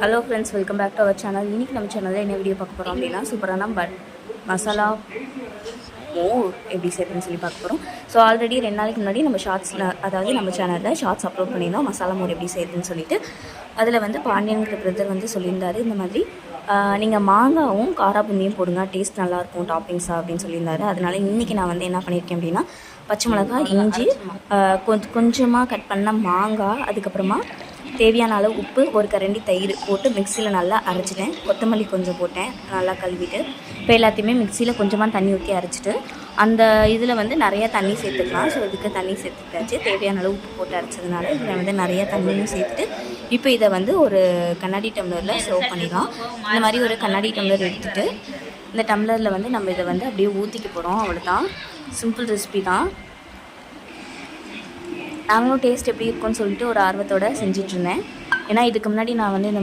Hello friends, welcome back to our channel. இன்றைக்கி நம்ம சேனலில் என்ன வீடியோ பார்க்க போகிறோம் அப்படின்னா, சூப்பரான மசாலா மோர் எப்படி செய்யறதுன்னு சொல்லி பார்க்க போகிறோம். ஸோ ஆல்ரெடி 2 நாளைக்கு முன்னாடி நம்ம ஷார்ட்ஸில், அதாவது நம்ம சேனலில் ஷார்ட்ஸ் அப்லோட் பண்ணியிருந்தோம் மசாலா மோர் எப்படி செய்யறதுன்னு சொல்லிட்டு. அதில் வந்து பாண்டியன்கிற பிரதர் வந்து சொல்லியிருந்தாரு, இந்த மாதிரி நீங்கள் மாங்காவும் காராபுந்தியும் போடுங்க, டேஸ்ட் நல்லாயிருக்கும் டாப்பிங்ஸாக அப்படின்னு சொல்லியிருந்தாரு. அதனால் இன்றைக்கி நான் வந்து என்ன பண்ணியிருக்கேன் அப்படின்னா, பச்சை மிளகாய், இஞ்சி, கொஞ்சமாக கட் பண்ண மாங்காய், அதுக்கப்புறமா தேவையான அளவு உப்பு, ஒரு கரண்டி தயிர் போட்டு மிக்சியில் நல்லா அரைச்சிட்டேன். கொத்தமல்லி கொஞ்சம் போட்டேன், நல்லா கழுவிட்டு. இப்போ எல்லாத்தையுமே மிக்சியில் கொஞ்சமாக தண்ணி ஊற்றி அரைச்சிட்டு, அந்த இதில் வந்து நிறையா தண்ணி சேர்த்துக்கலாம். ஸோ இதுக்கு தண்ணி சேர்த்துட்டாச்சு. தேவையான அளவு உப்பு போட்டு அரைச்சதுனால இதில் வந்து நிறையா தண்ணியும் சேர்த்துட்டு, இப்போ இதை வந்து ஒரு கண்ணாடி டம்ளரில் சர்வ் பண்ணிடலாம். இந்த மாதிரி ஒரு கண்ணாடி டம்ளர் எடுத்துகிட்டு, இந்த டம்ளரில் வந்து நம்ம இதை வந்து அப்படியே ஊற்றிக்க போகிறோம். அவ்வளோதான், சிம்பிள் ரெசிபி தான். நாங்களும் டேஸ்ட் எப்படி இருக்குன்னு சொல்லிட்டு ஒரு ஆர்வத்தோடு செஞ்சிட்ருந்தேன். ஏன்னா இதுக்கு முன்னாடி நான் வந்து